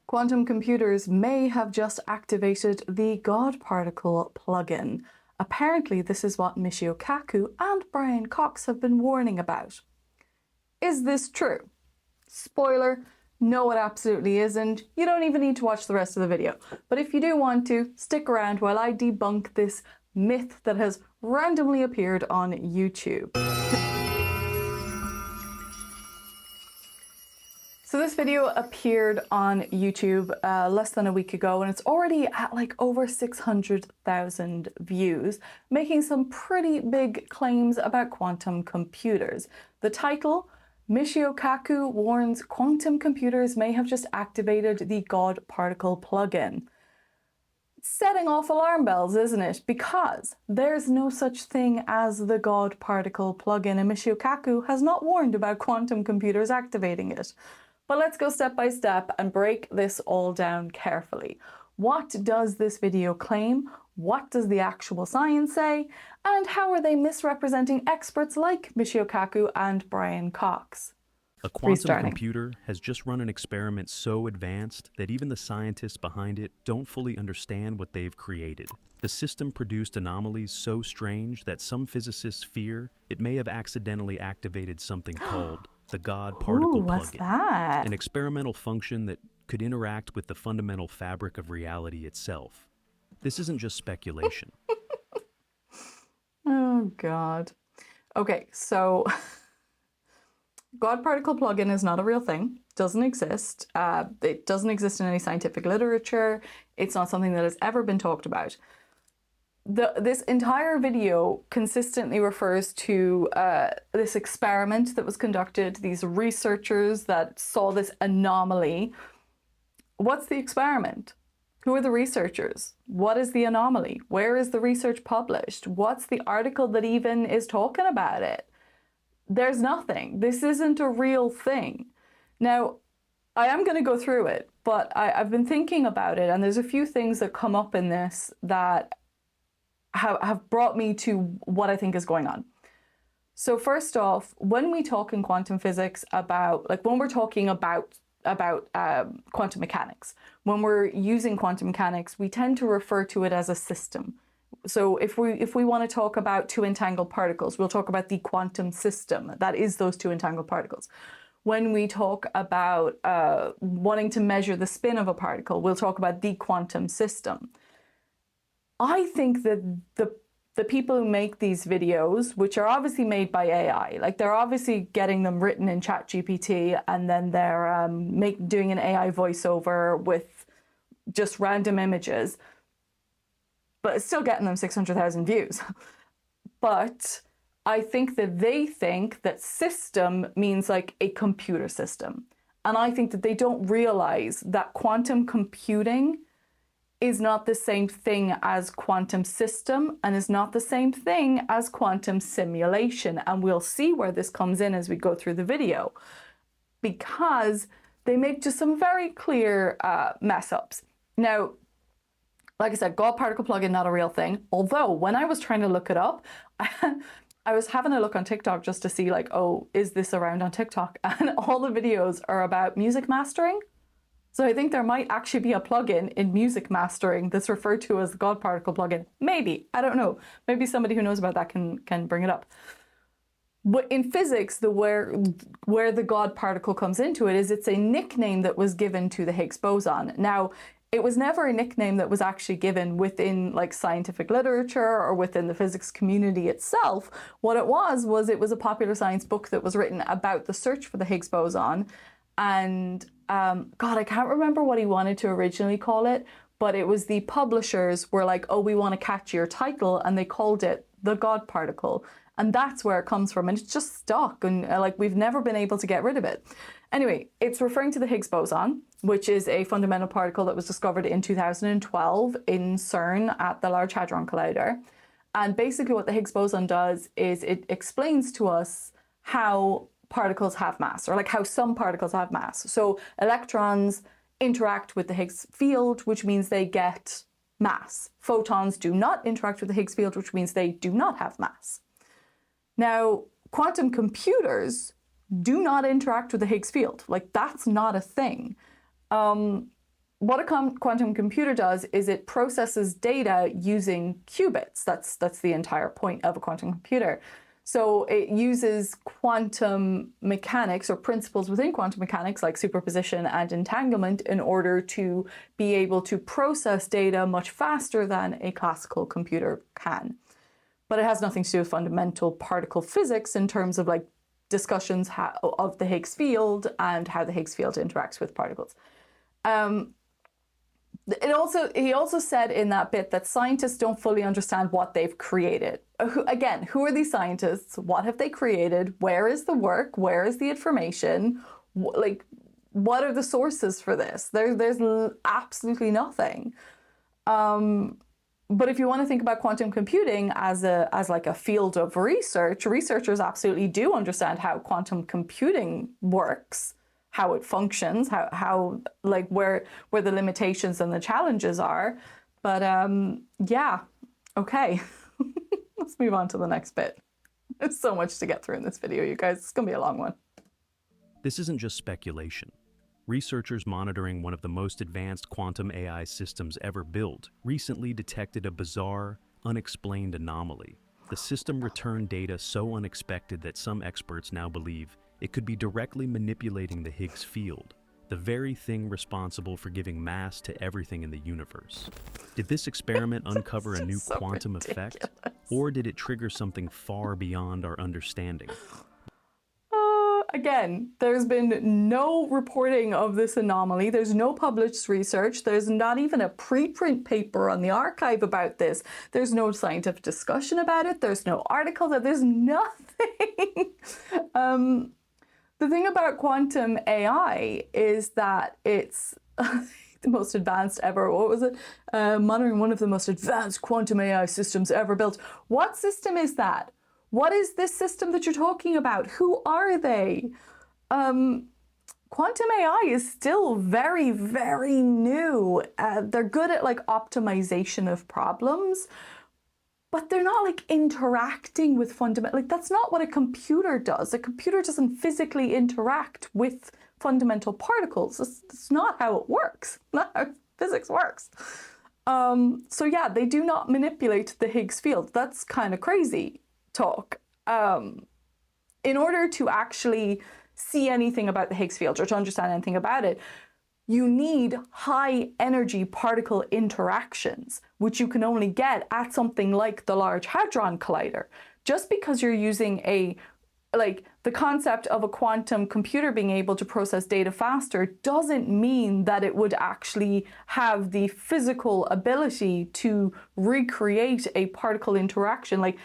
Quantum computers may have just activated the God particle plugin. Apparently, this is what Michio Kaku and Brian Cox have been warning about. Is this true? Spoiler, no, it absolutely isn't. You don't even need to watch the rest of the video. But if you do want to, stick around while I debunk this myth that has randomly appeared on YouTube. So this video appeared on YouTube less than a week ago, and it's already at like over 600,000 views, making some pretty big claims about quantum computers. The title, Michio Kaku warns quantum computers may have just activated the God particle plugin. Setting off alarm bells, isn't it? Because there's no such thing as the God particle plugin, and Michio Kaku has not warned about quantum computers activating it. But let's go step by step and break this all down carefully. What does this video claim? What does the actual science say? And how are they misrepresenting experts like Michio Kaku and Brian Cox? A quantum computer has just run an experiment so advanced that even the scientists behind it don't fully understand what they've created. The system produced anomalies so strange that some physicists fear it may have accidentally activated something called the God particle plugin, an experimental function that could interact with the fundamental fabric of reality itself. This isn't just speculation. Oh, God. Okay, so God particle plugin is not a real thing, doesn't exist. It doesn't exist in any scientific literature. It's not something that has ever been talked about. This entire video consistently refers to this experiment that was conducted, these researchers that saw this anomaly. What's the experiment? Who are the researchers? What is the anomaly? Where is the research published? What's the article that even is talking about it? There's nothing. This isn't a real thing. Now, I am going to go through it, but I've been thinking about it, and there's a few things that come up in this that have brought me to what I think is going on. So first off, when we talk in quantum physics about, like when we're talking about quantum mechanics, when we're using quantum mechanics, we tend to refer to it as a system. So if we want to talk about two entangled particles, we'll talk about the quantum system. That is those two entangled particles. When we talk about wanting to measure the spin of a particle, we'll talk about the quantum system. I think that the people who make these videos, which are obviously made by AI, like they're obviously getting them written in ChatGPT, and then they're doing an AI voiceover with just random images, but it's still getting them 600,000 views. But I think that they think that system means like a computer system. And I think that they don't realize that quantum computing is not the same thing as quantum system and is not the same thing as quantum simulation. And we'll see where this comes in as we go through the video, because they make just some very clear mess ups. Now, like I said, God particle plugin, not a real thing. Although when I was trying to look it up, I was having a look on TikTok just to see like, oh, is this around on TikTok? And all the videos are about music mastering. So I think there might actually be a plugin in music mastering that's referred to as the God particle plugin. Maybe, I don't know. Maybe somebody who knows about that can bring it up. But in physics, where the God particle comes into it is it's a nickname that was given to the Higgs boson. Now, it was never a nickname that was actually given within like scientific literature or within the physics community itself. What it was a popular science book that was written about the search for the Higgs boson. And God, I can't remember what he wanted to originally call it, but it was the publishers were like, oh, we want a catchier title, and they called it the God particle. And that's where it comes from. And it's just stuck, and like we've never been able to get rid of it. Anyway, it's referring to the Higgs boson, which is a fundamental particle that was discovered in 2012 in CERN at the Large Hadron Collider. And basically what the Higgs boson does is it explains to us how particles have mass, or like how some particles have mass. So electrons interact with the Higgs field, which means they get mass. Photons do not interact with the Higgs field, which means they do not have mass. Now, quantum computers do not interact with the Higgs field. Like, that's not a thing. what a quantum computer does is it processes data using qubits. That's the entire point of a quantum computer. So it uses quantum mechanics or principles within quantum mechanics like superposition and entanglement in order to be able to process data much faster than a classical computer can. But it has nothing to do with fundamental particle physics in terms of like discussions of the Higgs field and how the Higgs field interacts with particles. He also said in that bit that scientists don't fully understand what they've created. Again, who are these scientists? What have they created? Where is the work? Where is the information? Like, what are the sources for this? There's absolutely nothing. But if you want to think about quantum computing as like a field of research, researchers absolutely do understand how quantum computing works, how it functions, how like where the limitations and the challenges are. But yeah, okay. Let's move on to the next bit. There's so much to get through in this video, you guys. It's gonna be a long one. This isn't just speculation. Researchers monitoring one of the most advanced quantum AI systems ever built recently detected a bizarre, unexplained anomaly. The system returned data so unexpected that some experts now believe it could be directly manipulating the Higgs field, the very thing responsible for giving mass to everything in the universe. Did this experiment uncover a new quantum effect, or did it trigger something far beyond our understanding? Again, there's been no reporting of this anomaly. There's no published research. There's not even a preprint paper on the archive about this. There's no scientific discussion about it. There's no article. There's nothing. The thing about quantum AI is that it's the most advanced ever. What was it? Monitoring one of the most advanced quantum AI systems ever built. What system is that? What is this system that you're talking about? Who are they? Quantum AI is still very, very new. They're good at like optimization of problems, but they're not like interacting with fundamental, like that's not what a computer does. A computer doesn't physically interact with fundamental particles. That's not how it works. Not how physics works. So yeah, they do not manipulate the Higgs field. That's kind of crazy talk. In order to actually see anything about the Higgs field or to understand anything about it, you need high energy particle interactions, which you can only get at something like the Large Hadron Collider. Just because you're using the concept of a quantum computer being able to process data faster doesn't mean that it would actually have the physical ability to recreate a particle interaction. Like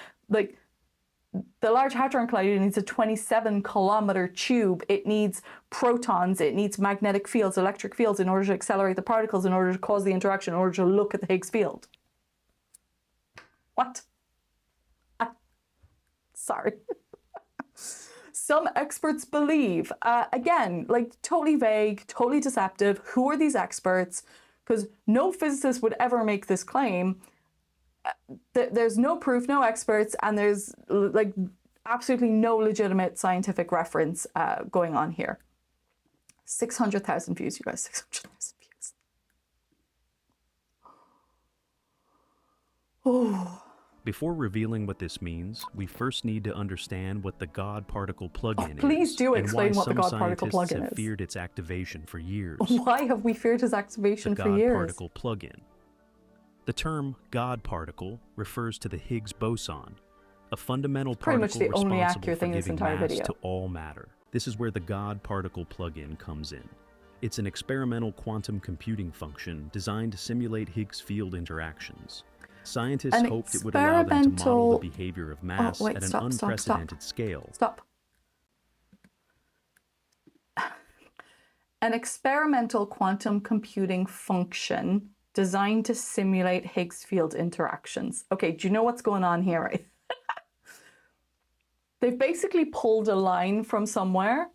the Large Hadron Collider needs a 27-kilometer tube. It needs protons, it needs magnetic fields, electric fields in order to accelerate the particles, in order to cause the interaction, in order to look at the Higgs field. What? Sorry. Some experts believe, again, like totally vague, totally deceptive. Who are these experts? Because no physicist would ever make this claim. There's no proof, no experts, and there's like absolutely no legitimate scientific reference going on here. 600,000 views, you guys, 600,000 views. Oh. Before revealing what this means, we first need to understand what the God particle plugin is. Please do explain what the God particle plugin is. Some scientists have feared its activation for years. Why have we feared its activation for years? The God particle plugin. The term God particle refers to the Higgs boson, a fundamental particle responsible for giving mass to all matter. This is where the God particle plugin comes in. It's an experimental quantum computing function designed to simulate Higgs field interactions. Scientists hoped it would allow them to model the behavior of mass at an unprecedented scale. Stop. An experimental quantum computing function designed to simulate Higgs field interactions. Okay, do you know what's going on here, right? They've basically pulled a line from somewhere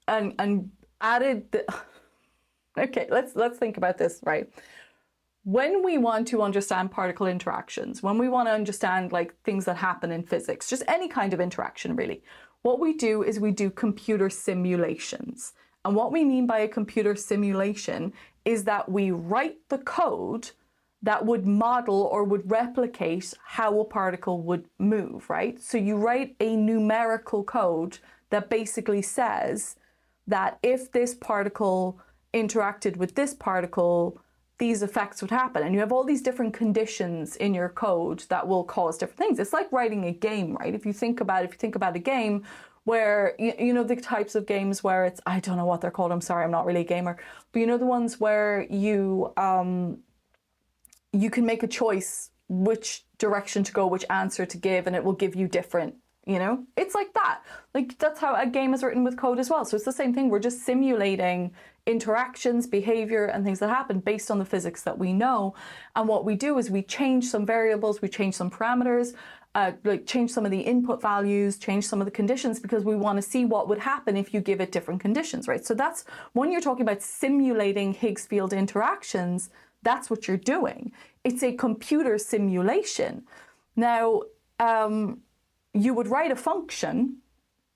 and added the... Okay, let's think about this, right? When we want to understand particle interactions, when we want to understand like things that happen in physics, just any kind of interaction really, what we do is we do computer simulations. And what we mean by a computer simulation is that we write the code that would model or would replicate how a particle would move, right? So you write a numerical code that basically says that if this particle interacted with this particle, these effects would happen. And you have all these different conditions in your code that will cause different things. It's like writing a game, right? If you think about a game where, you know, the types of games where it's, I don't know what they're called, I'm sorry, I'm not really a gamer, but you know the ones where you can make a choice which direction to go, which answer to give, and it will give you different, you know? It's like that. Like, that's how a game is written with code as well. So it's the same thing. We're just simulating interactions, behavior, and things that happen based on the physics that we know. And what we do is we change some variables, we change some parameters, like change some of the input values, change some of the conditions, because we want to see what would happen if you give it different conditions, right? So that's when you're talking about simulating Higgs field interactions, that's what you're doing. It's a computer simulation. Now, you would write a function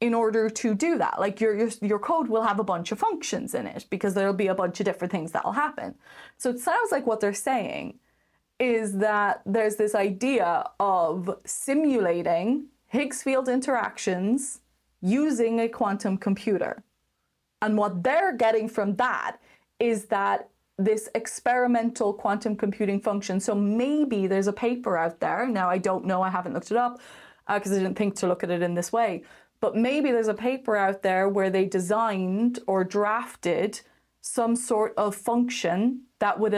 in order to do that. Like your code will have a bunch of functions in it because there'll be a bunch of different things that'll happen. So it sounds like what they're saying is that there's this idea of simulating Higgs field interactions using a quantum computer. And what they're getting from that is that this experimental quantum computing function. So maybe there's a paper out there. Now, I don't know, I haven't looked it up because I didn't think to look at it in this way. But maybe there's a paper out there where they designed or drafted some sort of function that would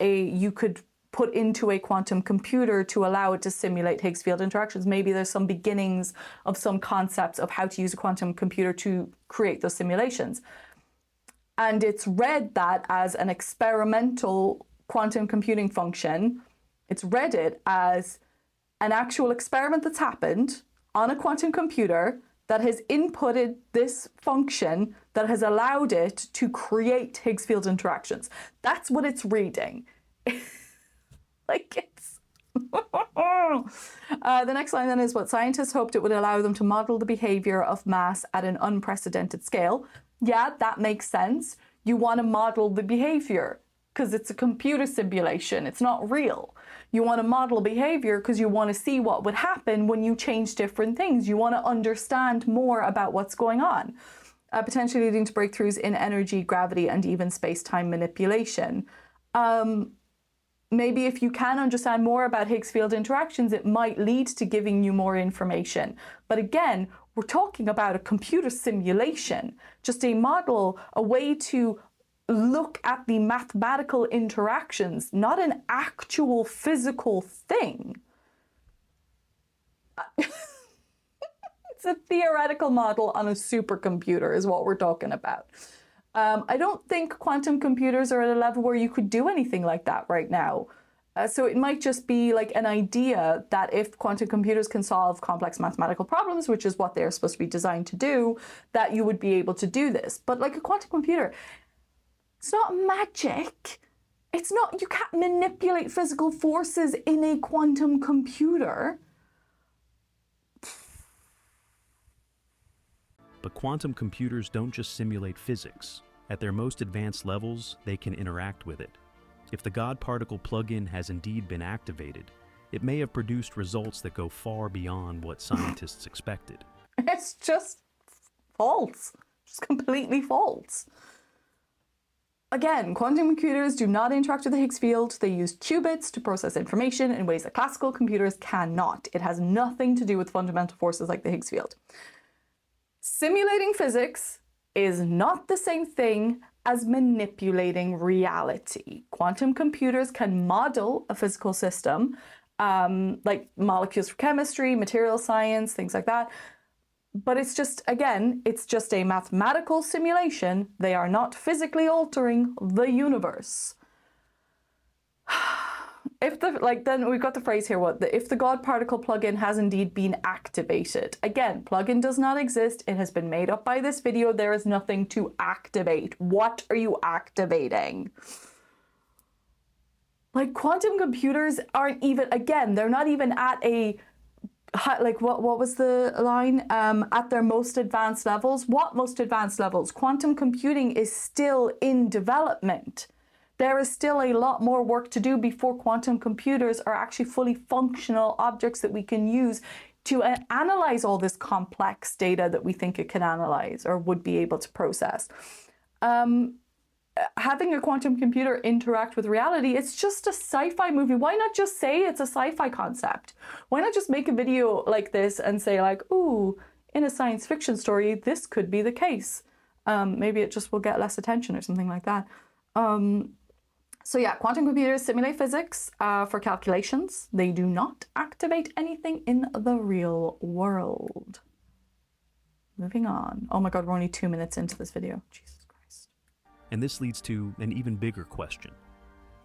you could put into a quantum computer to allow it to simulate Higgs field interactions. Maybe there's some beginnings of some concepts of how to use a quantum computer to create those simulations. And it's read that as an experimental quantum computing function. It's read it as an actual experiment that's happened on a quantum computer that has inputted this function that has allowed it to create Higgs field interactions. That's what it's reading. Like, it's... The next line then is, what scientists hoped it would allow them to model the behavior of mass at an unprecedented scale. Yeah, that makes sense. You want to model the behavior because it's a computer simulation. It's not real. You want to model behavior because you want to see what would happen when you change different things. You want to understand more about what's going on, potentially leading to breakthroughs in energy, gravity, and even space-time manipulation. Maybe if you can understand more about Higgs field interactions, it might lead to giving you more information. But again, we're talking about a computer simulation, just a model, a way to look at the mathematical interactions, not an actual physical thing. It's a theoretical model on a supercomputer is what we're talking about. I don't think quantum computers are at a level where you could do anything like that right now. So it might just be like an idea that if quantum computers can solve complex mathematical problems, which is what they're supposed to be designed to do, that you would be able to do this. But like a quantum computer, it's not magic. It's not, you can't manipulate physical forces in a quantum computer. But quantum computers don't just simulate physics. At their most advanced levels, they can interact with it. If the God particle plugin has indeed been activated, it may have produced results that go far beyond what scientists expected. It's just false. Just completely false. Again, quantum computers do not interact with the Higgs field. They use qubits to process information in ways that classical computers cannot. It has nothing to do with fundamental forces like the Higgs field. Simulating physics is not the same thing as manipulating reality. Quantum computers can model a physical system, like molecules for chemistry, material science, things like that. But it's just, again, it's just a mathematical simulation. They are not physically altering the universe. Then we've got the phrase here, if the God particle plugin has indeed been activated. Again, plugin does not exist. It has been made up by this video. There is nothing to activate. What are you activating? Like, quantum computers aren't even, again, they're not even at a, like, what was the line? At their most advanced levels. What most advanced levels? Quantum computing is still in development. There is still a lot more work to do before quantum computers are actually fully functional objects that we can use to analyze all this complex data that we think it can analyze or would be able to process. Having a quantum computer interact with reality, it's just a sci-fi movie. Why not just say it's a sci-fi concept? Why not just make a video like this and say like, ooh, in a science fiction story, this could be the case. Maybe it just will get less attention or something like that. So yeah, quantum computers simulate physics for calculations. They do not activate anything in the real world. Moving on. Oh my God, we're only 2 minutes into this video. Jesus Christ. And this leads to an even bigger question.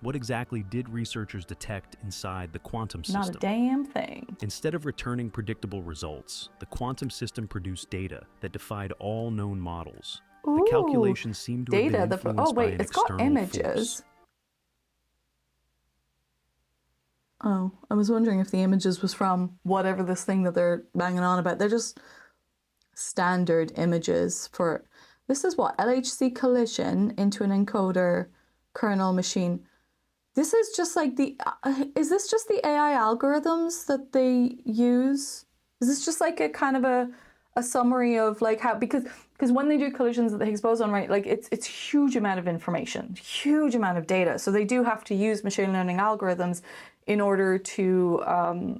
What exactly did researchers detect inside the quantum system? Not a damn thing. Instead of returning predictable results, the quantum system produced data that defied all known models. Ooh, the calculations seemed to have been influenced by an it's got external images. force. Oh, I was wondering if the images was from whatever this thing that they're banging on about. They're just standard images for, this is what, LHC collision into an encoder kernel machine. This is just like is this just the AI algorithms that they use? Is this just like a kind of a summary of like how, because when they do collisions at the Higgs boson, right, like it's huge amount of information, huge amount of data. So they do have to use machine learning algorithms in order to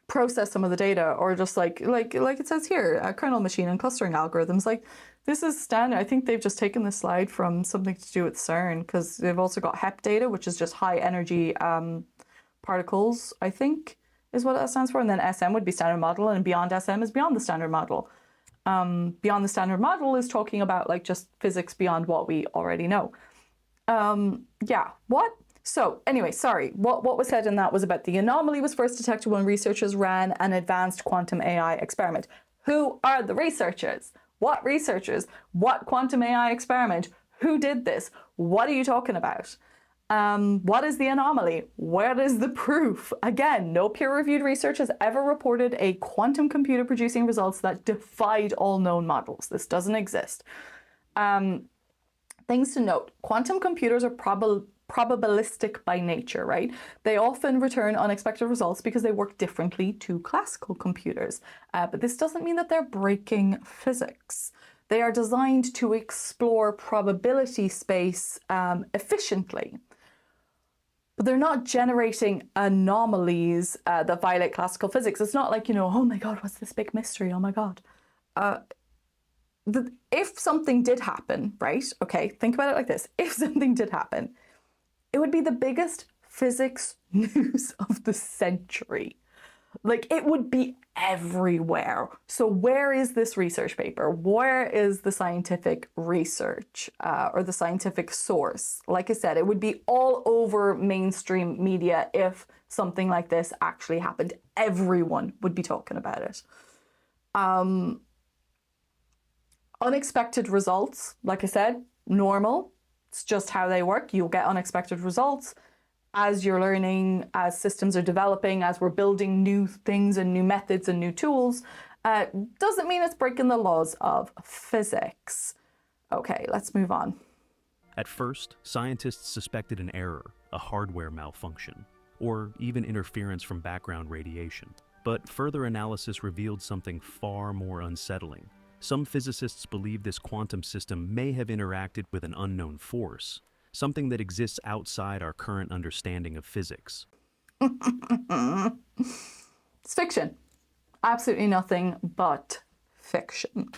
process some of the data, or just like it says here, a kernel machine and clustering algorithms. Like this is standard. I think they've just taken this slide from something to do with CERN, because they've also got HEP data, which is just high energy particles, I think is what that stands for. And then SM would be standard model, and beyond SM is beyond the standard model. Beyond the standard model is talking about like just physics beyond what we already know. Yeah, what? So anyway, sorry, what was said in that was about the anomaly was first detected when researchers ran an advanced quantum AI experiment. Who are the researchers? What researchers? What quantum AI experiment? Who did this? What are you talking about? What is the anomaly? Where is the proof? Again, no peer-reviewed research has ever reported a quantum computer producing results that defied all known models. This doesn't exist. Things to note, quantum computers are probabilistic by nature, right? They often return unexpected results because they work differently to classical computers. But this doesn't mean that they're breaking physics. They are designed to explore probability space efficiently. But they're not generating anomalies that violate classical physics. It's not like, you know, oh my God, what's this big mystery? Oh my God. If something did happen, right? Okay, think about it like this. If something did happen, it would be the biggest physics news of the century. Like, it would be everywhere. So where is this research paper? Where is the scientific research or the scientific source? Like I said, it would be all over mainstream media if something like this actually happened. Everyone would be talking about it. Unexpected results, like I said, normal. It's just how they work. You'll get unexpected results as you're learning, as systems are developing, as we're building new things and new methods and new tools. Doesn't mean it's breaking the laws of physics. Okay, let's move on. At first, scientists suspected an error, a hardware malfunction, or even interference from background radiation. But further analysis revealed something far more unsettling. Some physicists believe this quantum system may have interacted with an unknown force, something that exists outside our current understanding of physics. It's fiction. Absolutely nothing but fiction.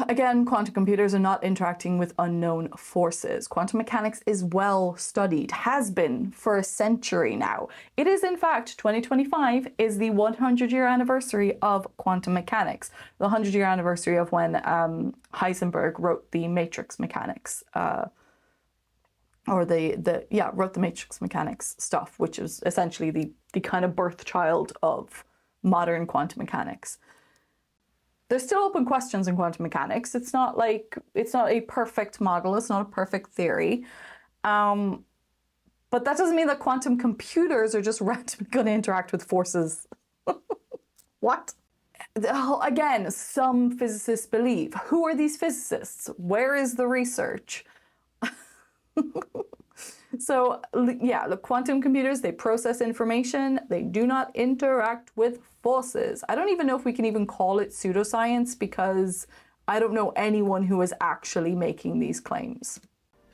Again, quantum computers are not interacting with unknown forces. Quantum mechanics is well studied, has been for a century now. It is, in fact, 2025 is the 100-year anniversary of quantum mechanics, the 100-year anniversary of when Heisenberg wrote the matrix mechanics, wrote the matrix mechanics stuff, which is essentially the kind of birth child of modern quantum mechanics. There's still open questions in quantum mechanics. It's not a perfect model. It's not a perfect theory. But that doesn't mean that quantum computers are just randomly going to interact with forces. What? Again, some physicists believe. Who are these physicists? Where is the research? So yeah, the quantum computers, they process information. They do not interact with forces. I don't even know if we can even call it pseudoscience because I don't know anyone who is actually making these claims.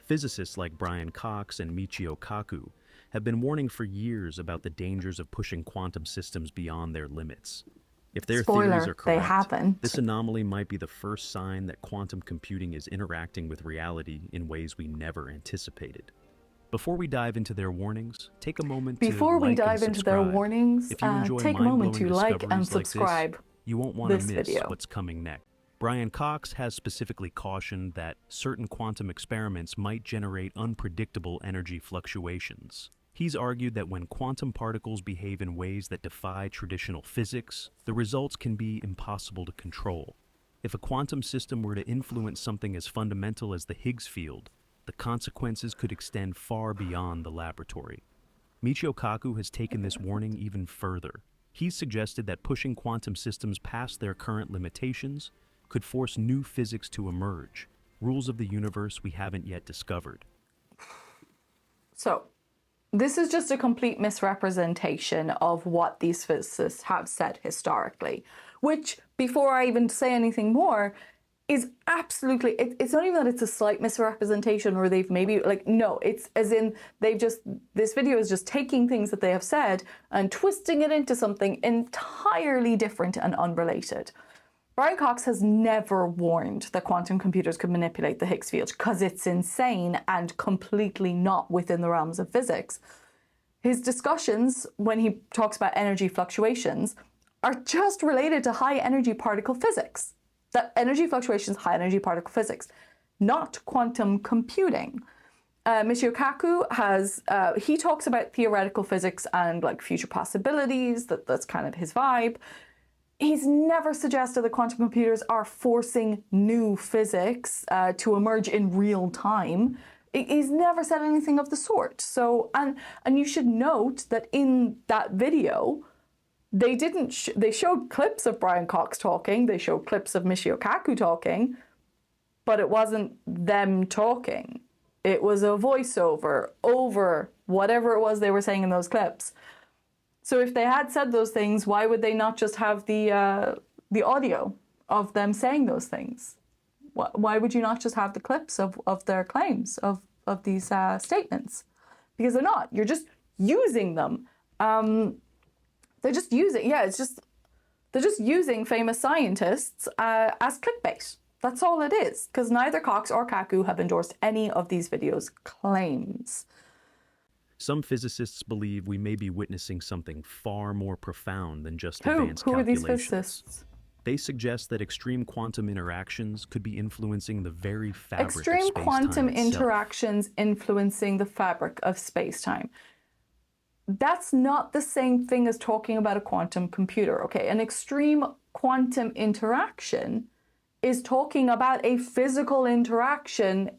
Physicists like Brian Cox and Michio Kaku have been warning for years about the dangers of pushing quantum systems beyond their limits. If their theories are Spoiler, they correct, haven't. this anomaly might be the first sign that quantum computing is interacting with reality in ways we never anticipated. Before we dive into their warnings, take a moment Before to we like and dive into their subscribe. warnings, If you enjoy take a moment mind-blowing to like and discoveries like this, subscribe you won't want to this miss video. what's coming next. Brian Cox has specifically cautioned that certain quantum experiments might generate unpredictable energy fluctuations. He's argued that when quantum particles behave in ways that defy traditional physics, the results can be impossible to control. If a quantum system were to influence something as fundamental as the Higgs field, the consequences could extend far beyond the laboratory. Michio Kaku has taken this warning even further. He's suggested that pushing quantum systems past their current limitations could force new physics to emerge, rules of the universe we haven't yet discovered. So, this is just a complete misrepresentation of what these physicists have said historically, which, before I even say anything more, is absolutely, it's not even that it's a slight misrepresentation or they've maybe, like, no, it's as in this video is just taking things that they have said and twisting it into something entirely different and unrelated. Brian Cox has never warned that quantum computers could manipulate the Higgs field because it's insane and completely not within the realms of physics. His discussions, when he talks about energy fluctuations, are just related to high energy particle physics. That energy fluctuations, high energy particle physics, not quantum computing. Michio Kaku has, he talks about theoretical physics and like future possibilities, that's kind of his vibe. He's never suggested that quantum computers are forcing new physics to emerge in real time. He's never said anything of the sort. So, and you should note that in that video, they didn't. They showed clips of Brian Cox talking. They showed clips of Michio Kaku talking, but it wasn't them talking. It was a voiceover over whatever it was they were saying in those clips. So if they had said those things, why would they not just have the audio of them saying those things? Why would you not just have the clips of their claims of these statements? Because they're not. You're just using them. They're just using, they're just using famous scientists as clickbait. That's all it is, because neither Cox or Kaku have endorsed any of these videos' claims. Some physicists believe we may be witnessing something far more profound than just advanced calculations. Who are these physicists? They suggest that extreme quantum interactions could be influencing the very fabric of space-time Extreme quantum itself. interactions influencing the fabric of space-time. That's not the same thing as talking about a quantum computer, okay? An extreme quantum interaction is talking about a physical interaction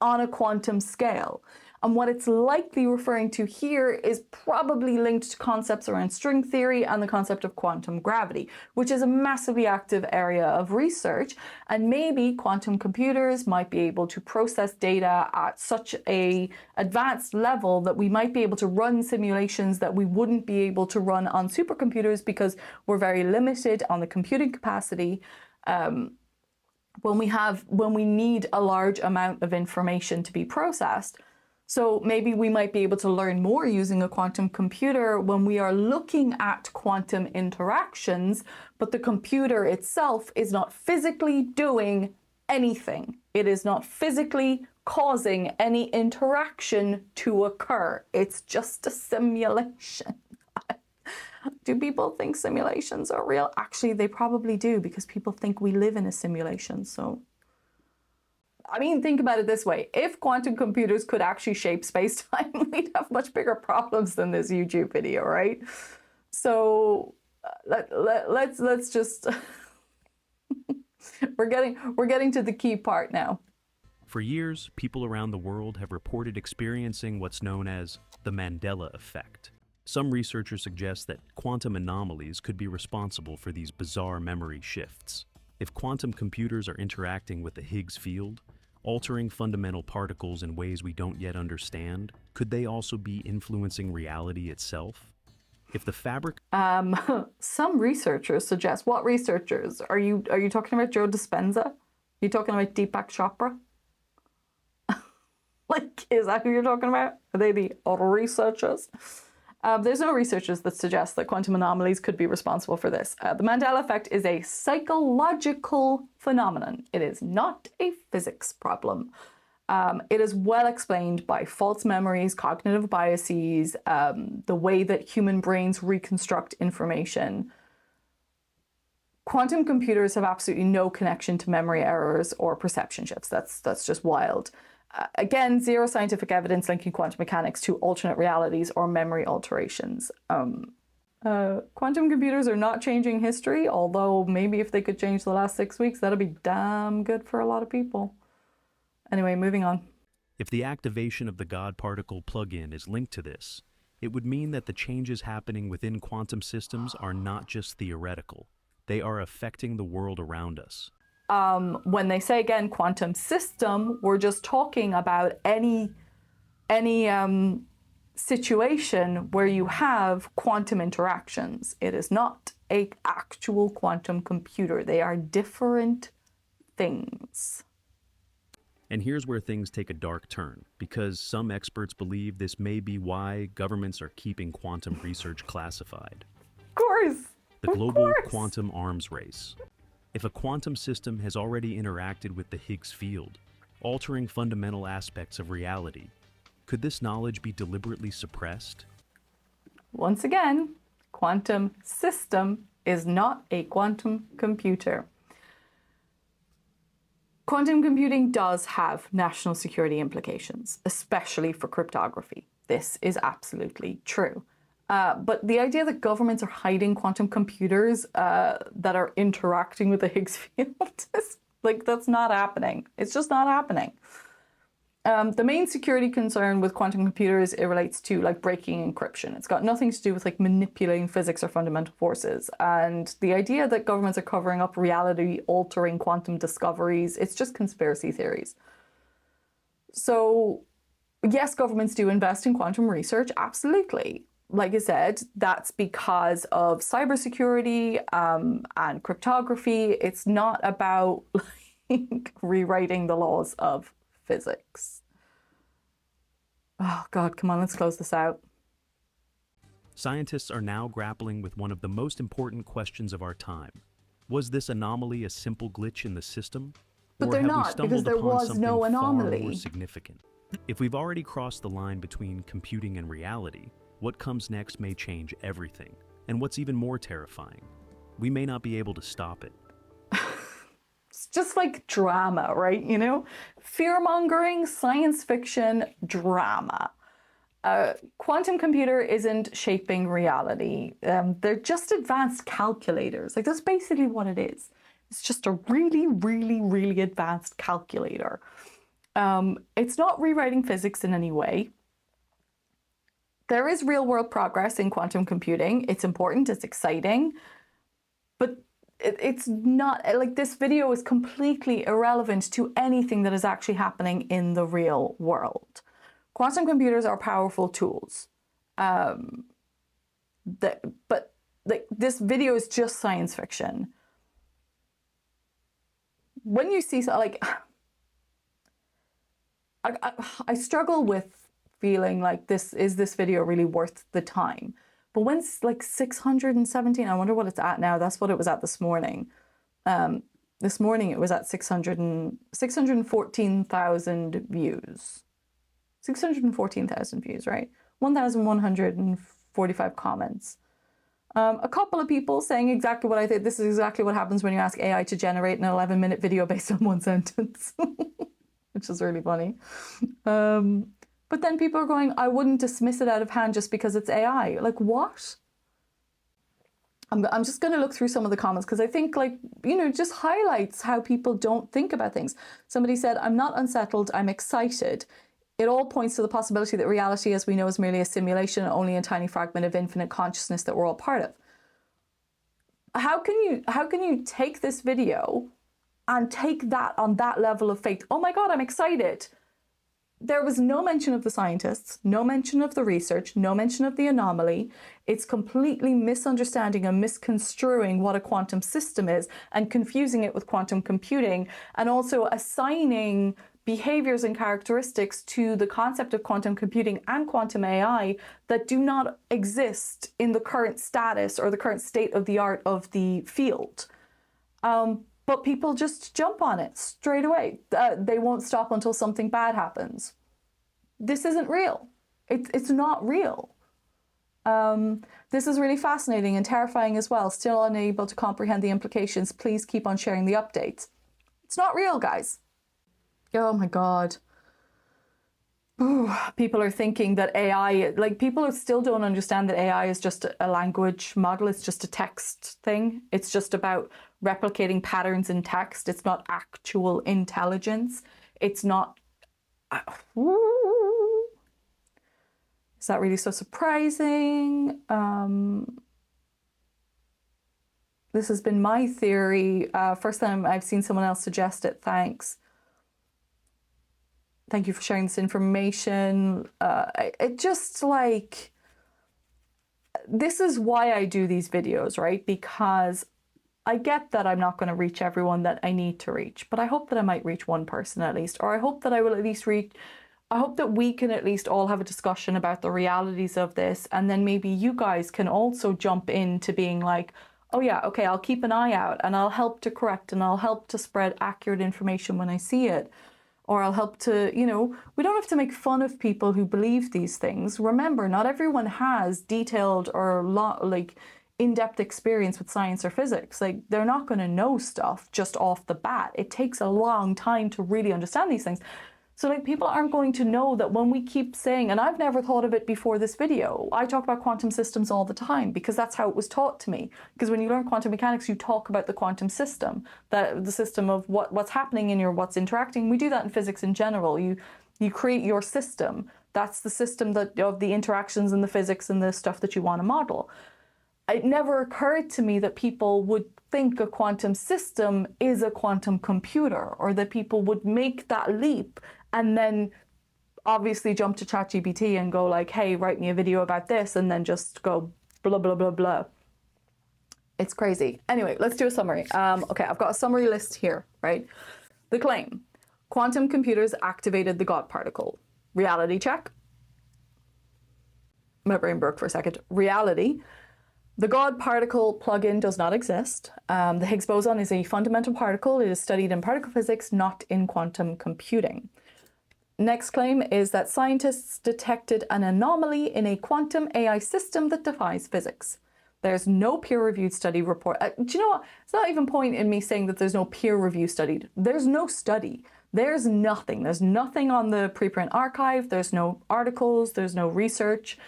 on a quantum scale. And what it's likely referring to here is probably linked to concepts around string theory and the concept of quantum gravity, which is a massively active area of research. And maybe quantum computers might be able to process data at such an advanced level that we might be able to run simulations that we wouldn't be able to run on supercomputers because we're very limited on the computing capacity. When we need a large amount of information to be processed. So maybe we might be able to learn more using a quantum computer when we are looking at quantum interactions, but the computer itself is not physically doing anything. It is not physically causing any interaction to occur. It's just a simulation. Do people think simulations are real? Actually, they probably do, because people think we live in a simulation. So, I mean, think about it this way. If quantum computers could actually shape space-time, we'd have much bigger problems than this YouTube video, right? So let's just we're getting to the key part now. For years, people around the world have reported experiencing what's known as the Mandela effect. Some researchers suggest that quantum anomalies could be responsible for these bizarre memory shifts. If quantum computers are interacting with the Higgs field, altering fundamental particles in ways we don't yet understand? Could they also be influencing reality itself? If the fabric... Some researchers suggest... What researchers? Are you talking about Joe Dispenza? Are you talking about Deepak Chopra? Like, is that who you're talking about? Are they the researchers? There's no researchers that suggest that quantum anomalies could be responsible for this. The Mandela effect is a psychological phenomenon. It is not a physics problem. It is well explained by false memories, cognitive biases, the way that human brains reconstruct information. Quantum computers have absolutely no connection to memory errors or perception shifts. That's just wild. Again, zero scientific evidence linking quantum mechanics to alternate realities or memory alterations. Quantum computers are not changing history, although maybe if they could change the last 6 weeks, that'd be damn good for a lot of people. Anyway, moving on. If the activation of the God particle plugin is linked to this, it would mean that the changes happening within quantum systems are not just theoretical. They are affecting the world around us. When they say, again, quantum system, we're just talking about any situation where you have quantum interactions. It is not an actual quantum computer. They are different things. And here's where things take a dark turn, because some experts believe this may be why governments are keeping quantum research classified. Of course. The global quantum arms race. If a quantum system has already interacted with the Higgs field, altering fundamental aspects of reality, could this knowledge be deliberately suppressed? Once again, quantum system is not a quantum computer. Quantum computing does have national security implications, especially for cryptography. This is absolutely true. But the idea that governments are hiding quantum computers that are interacting with the Higgs field is like, that's not happening. It's just not happening. The main security concern with quantum computers, it relates to like breaking encryption. It's got nothing to do with like manipulating physics or fundamental forces. And the idea that governments are covering up reality altering quantum discoveries, it's just conspiracy theories. So yes, governments do invest in quantum research, absolutely. Like I said, that's because of cybersecurity and cryptography. It's not about like rewriting the laws of physics. Oh God, come on, let's close this out. Scientists are now grappling with one of the most important questions of our time. Was this anomaly a simple glitch in the system? But they're not, because there was no anomaly. Far more significant? If we've already crossed the line between computing and reality, what comes next may change everything. And what's even more terrifying, we may not be able to stop it. It's just like drama, right? You know, fear-mongering, science fiction, drama. Quantum computer isn't shaping reality. They're just advanced calculators. Like, that's basically what it is. It's just a really, really, really advanced calculator. It's not rewriting physics in any way. There is real-world progress in quantum computing. It's important, it's exciting, but it's not, like, this video is completely irrelevant to anything that is actually happening in the real world. Quantum computers are powerful tools. But this video is just science fiction. When you see, like, I struggle with feeling like this video really worth the time? But when it's like 617, I wonder what it's at now. That's what it was at this morning. This morning it was at 614,000 views. 614,000 views, right? 1,145 comments. A couple of people saying exactly what I think. This is exactly what happens when you ask AI to generate an 11-minute video based on one sentence, which is really funny. But then people are going, I wouldn't dismiss it out of hand just because it's AI. Like, what? I'm just going to look through some of the comments because I think, like, you know, just highlights how people don't think about things. Somebody said, I'm not unsettled, I'm excited. It all points to the possibility that reality as we know is merely a simulation, only a tiny fragment of infinite consciousness that we're all part of. How can you take this video and take that on that level of faith. Oh my God, I'm excited. There was no mention of the scientists, no mention of the research, no mention of the anomaly. It's completely misunderstanding and misconstruing what a quantum system is and confusing it with quantum computing, and also assigning behaviors and characteristics to the concept of quantum computing and quantum AI that do not exist in the current status or the current state of the art of the field. But people just jump on it straight away. They won't stop until something bad happens. This isn't real. It's not real. This is really fascinating and terrifying as well. Still unable to comprehend the implications. Please keep on sharing the updates. It's not real, guys. Oh my God. Ooh, people are thinking that AI, like people still don't understand that AI is just a language model. It's just a text thing. It's just about replicating patterns in text. It's not actual intelligence. It's not. Is that really so surprising? This has been my theory. First time I've seen someone else suggest it. Thanks. Thank you for sharing this information. It just like, this is why I do these videos, right? Because I get that I'm not going to reach everyone that I need to reach, but I hope that I might reach one person at least, or I hope that I will at least reach, I hope that we can at least all have a discussion about the realities of this. And then maybe you guys can also jump into being like, oh yeah, okay, I'll keep an eye out and I'll help to correct and I'll help to spread accurate information when I see it. Or I'll help to, you know, we don't have to make fun of people who believe these things. Remember, not everyone has detailed or in-depth experience with science or physics. Like, they're not going to know stuff just off the bat. It takes a long time to really understand these things. So like, people aren't going to know that when we keep saying, and I've never thought of it before this video, I talk about quantum systems all the time because that's how it was taught to me. Because when you learn quantum mechanics, you talk about the quantum system, the system of what's happening in what's interacting. We do that in physics in general. You create your system. That's the system of the interactions and the physics and the stuff that you want to model. It never occurred to me that people would think a quantum system is a quantum computer, or that people would make that leap and then obviously jump to ChatGPT and go like, hey, write me a video about this, and then just go blah, blah, blah, blah. It's crazy. Anyway, let's do a summary. Okay, I've got a summary list here, right? The claim: quantum computers activated the God particle. Reality check. My brain broke for a second. Reality: the God particle plugin does not exist. The Higgs boson is a fundamental particle. It is studied in particle physics, not in quantum computing. Next claim is that scientists detected an anomaly in a quantum AI system that defies physics. There's no peer-reviewed study report. Do you know what? It's not even point in me saying that there's no peer review studied. There's no study. There's nothing. There's nothing on the preprint archive. There's no articles. There's no research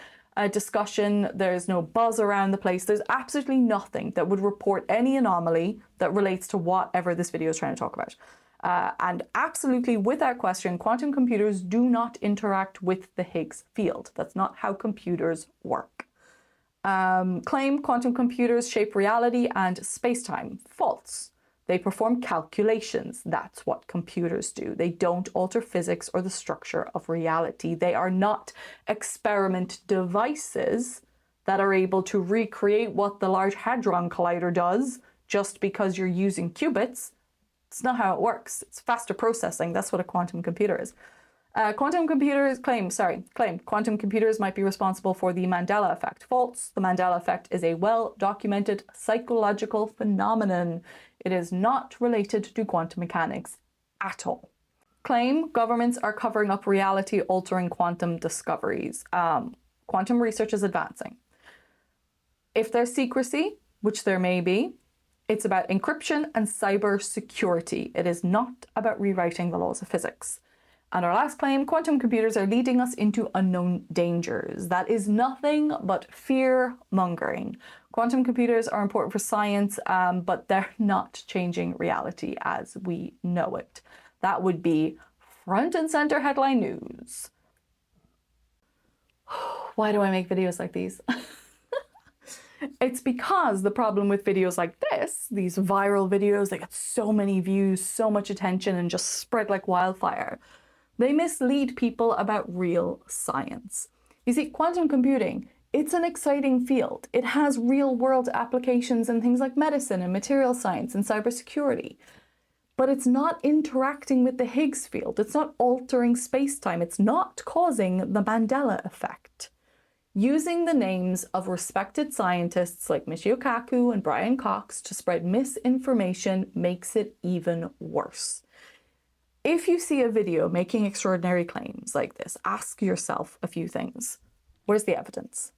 discussion. There's no buzz around the place. There's absolutely nothing that would report any anomaly that relates to whatever this video is trying to talk about. And absolutely, without question, quantum computers do not interact with the Higgs field. That's not how computers work. Claim: quantum computers shape reality and space-time. False. They perform calculations. That's what computers do. They don't alter physics or the structure of reality. They are not experiment devices that are able to recreate what the Large Hadron Collider does just because you're using qubits. It's not how it works. It's faster processing. That's what a quantum computer is. Quantum computers claim quantum computers might be responsible for the Mandela effect. False. The Mandela effect is a well-documented psychological phenomenon. It is not related to quantum mechanics at all. Claim: governments are covering up reality-altering quantum discoveries. Quantum research is advancing. If there's secrecy, which there may be, it's about encryption and cyber security. It is not about rewriting the laws of physics. And our last claim: quantum computers are leading us into unknown dangers. That is nothing but fear-mongering. Quantum computers are important for science, but they're not changing reality as we know it. That would be front and center headline news. Why do I make videos like these? It's because the problem with videos like this, these viral videos that get so many views, so much attention, and just spread like wildfire, they mislead people about real science. You see, quantum computing, it's an exciting field. It has real-world applications in things like medicine and material science and cybersecurity. But it's not interacting with the Higgs field. It's not altering space-time. It's not causing the Mandela effect. Using the names of respected scientists like Michio Kaku and Brian Cox to spread misinformation makes it even worse. If you see a video making extraordinary claims like this, ask yourself a few things. Where's the evidence?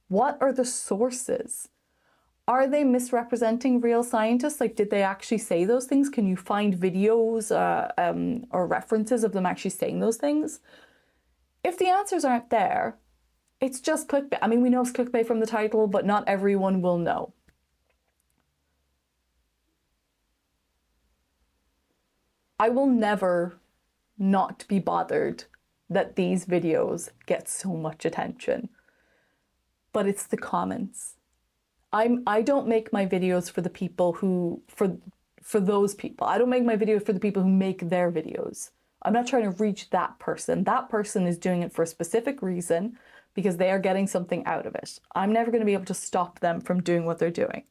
What are the sources? Are they misrepresenting real scientists? Like, did they actually say those things? Can you find videos or references of them actually saying those things? If the answers aren't there, it's just clickbait. I mean, we know it's clickbait from the title, but not everyone will know. I will never not be bothered that these videos get so much attention, but it's the comments. I don't make my videos for the people who, for those people. I don't make my videos for the people who make their videos. I'm not trying to reach that person. That person is doing it for a specific reason because they are getting something out of it. I'm never going to be able to stop them from doing what they're doing.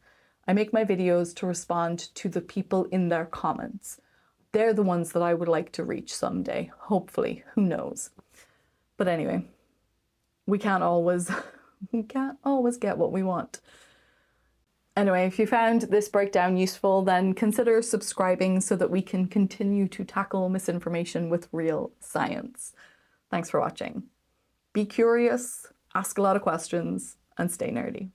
I make my videos to respond to the people in their comments. They're the ones that I would like to reach someday, hopefully, who knows. But anyway, we can't always get what we want. Anyway, if you found this breakdown useful, then consider subscribing so that we can continue to tackle misinformation with real science. Thanks for watching. Be curious, ask a lot of questions, and stay nerdy.